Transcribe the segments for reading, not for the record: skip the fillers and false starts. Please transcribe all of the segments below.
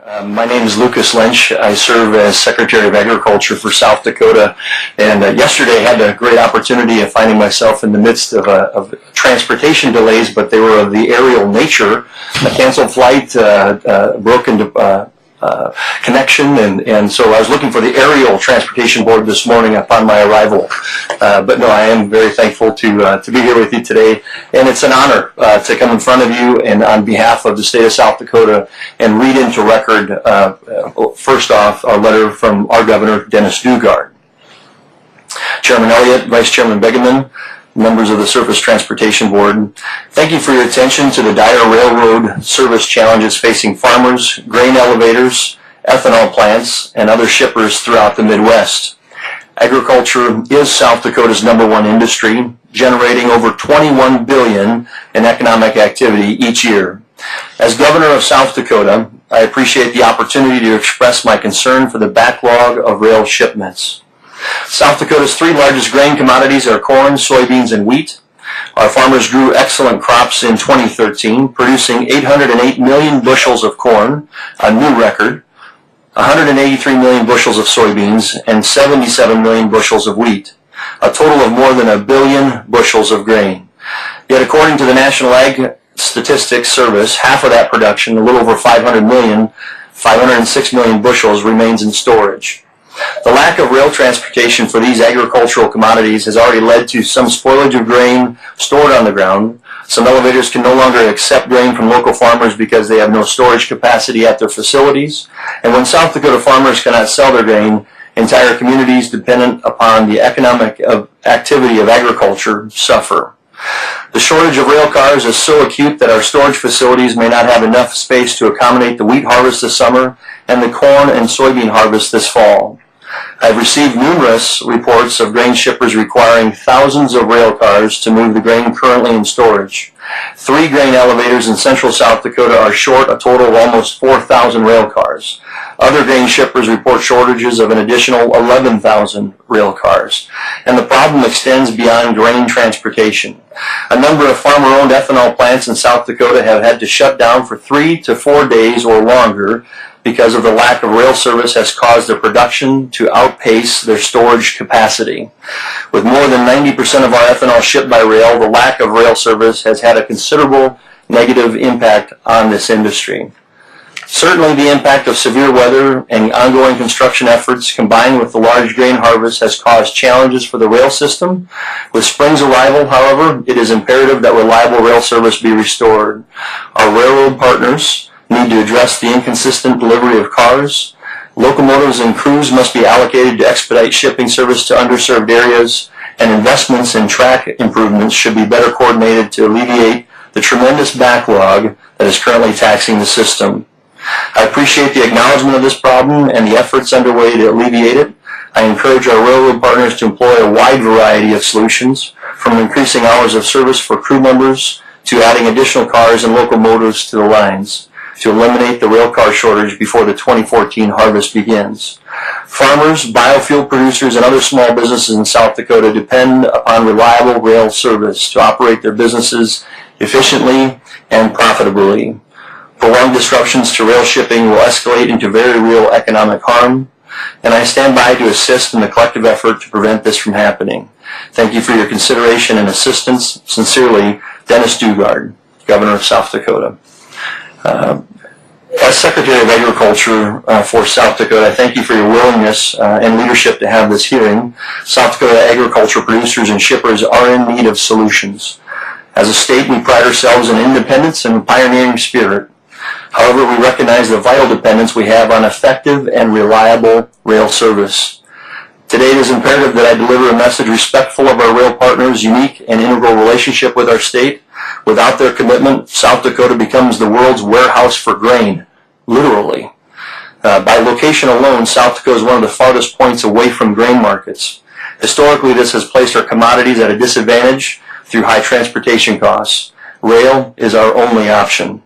My name is Lentsch. I serve as Secretary of Agriculture for South Dakota, and yesterday I had a great opportunity of finding myself in the midst of transportation delays, but they were of the aerial nature. A canceled flight, broken connection, and so I was looking for the aerial transportation board this morning upon my arrival. But no, I am very thankful to be here with you today, and it's an honor to come in front of you and on behalf of the state of South Dakota and read into record, first off, a letter from our governor, Dennis Dugard. Chairman Elliott, Vice Chairman Begeman, members of the Surface Transportation Board, thank you for your attention to the dire railroad service challenges facing farmers, grain elevators, ethanol plants, and other shippers throughout the Midwest. Agriculture is South Dakota's #1 industry, generating over $21 billion in economic activity each year. As Governor of South Dakota, I appreciate the opportunity to express my concern for the backlog of rail shipments. South Dakota's three largest grain commodities are corn, soybeans, and wheat. Our farmers grew excellent crops in 2013, producing 808 million bushels of corn, a new record, 183 million bushels of soybeans, and 77 million bushels of wheat, a total of more than 1 billion bushels of grain. Yet according to the National Ag Statistics Service, half of that production, a little over 506 million bushels, remains in storage. The lack of rail transportation for these agricultural commodities has already led to some spoilage of grain stored on the ground. Some elevators can no longer accept grain from local farmers because they have no storage capacity at their facilities. And when South Dakota farmers cannot sell their grain, entire communities dependent upon the economic activity of agriculture suffer. The shortage of rail cars is so acute that our storage facilities may not have enough space to accommodate the wheat harvest this summer and the corn and soybean harvest this fall. I've received numerous reports of grain shippers requiring thousands of rail cars to move the grain currently in storage. 3 grain elevators in central South Dakota are short a total of almost 4,000 rail cars. Other grain shippers report shortages of an additional 11,000 rail cars. And the problem extends beyond grain transportation. A number of farmer-owned ethanol plants in South Dakota have had to shut down for 3 to 4 days or longer because of the lack of rail service has caused their production to outpace their storage capacity. With more than 90% of our ethanol shipped by rail, the lack of rail service has had a considerable negative impact on this industry. Certainly the impact of severe weather and ongoing construction efforts combined with the large grain harvest has caused challenges for the rail system. With spring's arrival, however, it is imperative that reliable rail service be restored. Our railroad partners need to address the inconsistent delivery of cars. Locomotives and crews must be allocated to expedite shipping service to underserved areas, and investments in track improvements should be better coordinated to alleviate the tremendous backlog that is currently taxing the system. I appreciate the acknowledgement of this problem and the efforts underway to alleviate it. I encourage our railroad partners to employ a wide variety of solutions, from increasing hours of service for crew members to adding additional cars and locomotives to the lines, to eliminate the rail car shortage before the 2014 harvest begins. Farmers, biofuel producers, and other small businesses in South Dakota depend upon reliable rail service to operate their businesses efficiently and profitably. Prolonged disruptions to rail shipping will escalate into very real economic harm, and I stand by to assist in the collective effort to prevent this from happening. Thank you for your consideration and assistance. Sincerely, Dennis Dugard, Governor of South Dakota. As Secretary of Agriculture for South Dakota, I thank you for your willingness and leadership to have this hearing. South Dakota agriculture producers and shippers are in need of solutions. As a state, we pride ourselves in independence and pioneering spirit. However, we recognize the vital dependence we have on effective and reliable rail service. Today, it is imperative that I deliver a message respectful of our rail partners' unique and integral relationship with our state. Without their commitment, South Dakota becomes the world's warehouse for grain, literally. By location alone, South Dakota is one of the farthest points away from grain markets. Historically, this has placed our commodities at a disadvantage through high transportation costs. Rail is our only option.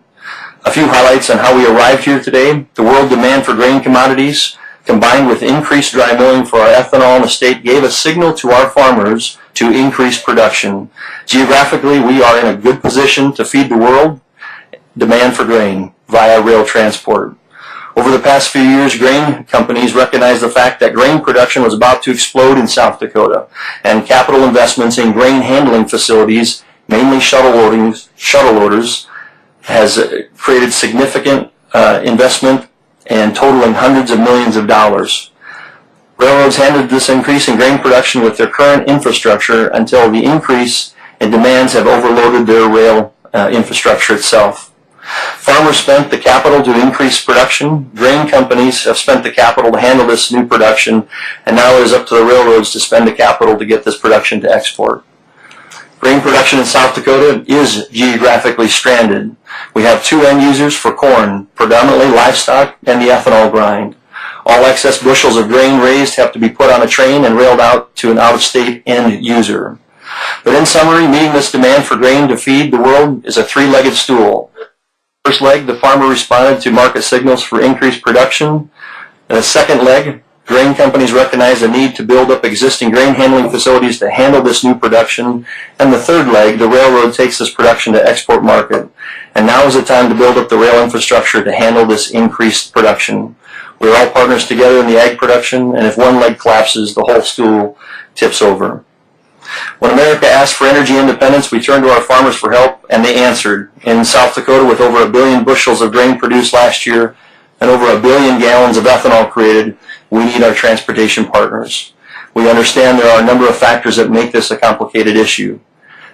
A few highlights on how we arrived here today. The world demand for grain commodities, combined with increased dry milling for our ethanol in the state, gave a signal to our farmers to increase production. Geographically, we are in a good position to feed the world demand for grain via rail transport. Over the past few years, grain companies recognized the fact that grain production was about to explode in South Dakota, and capital investments in grain handling facilities, mainly shuttle loaders, has created significant investment and totaling hundreds of millions of dollars. Railroads handled this increase in grain production with their current infrastructure until the increase in demands have overloaded their rail infrastructure itself. Farmers spent the capital to increase production. Grain companies have spent the capital to handle this new production, and now it is up to the railroads to spend the capital to get this production to export. Grain production in South Dakota is geographically stranded. We have two end users for corn, predominantly livestock and the ethanol grind. All excess bushels of grain raised have to be put on a train and railed out to an out-of-state end user. But in summary, meeting this demand for grain to feed the world is a three-legged stool. First leg, the farmer responded to market signals for increased production. The second leg, grain companies recognized the need to build up existing grain handling facilities to handle this new production. And the third leg, the railroad takes this production to export market. And now is the time to build up the rail infrastructure to handle this increased production. We're all partners together in the ag production, and if one leg collapses, the whole stool tips over. When America asked for energy independence, we turned to our farmers for help, and they answered. In South Dakota, with over 1 billion bushels of grain produced last year and over 1 billion gallons of ethanol created, we need our transportation partners. We understand there are a number of factors that make this a complicated issue.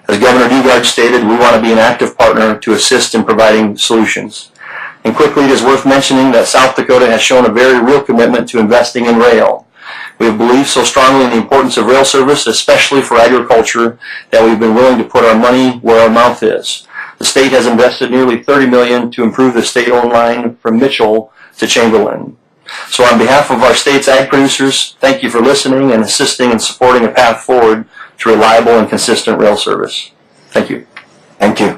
As Governor Dugard stated, we want to be an active partner to assist in providing solutions. And quickly, it is worth mentioning that South Dakota has shown a very real commitment to investing in rail. We have believed so strongly in the importance of rail service, especially for agriculture, that we've been willing to put our money where our mouth is. The state has invested nearly $30 million to improve the state-owned line from Mitchell to Chamberlain. So on behalf of our state's ag producers, thank you for listening and assisting in supporting a path forward to reliable and consistent rail service. Thank you. Thank you.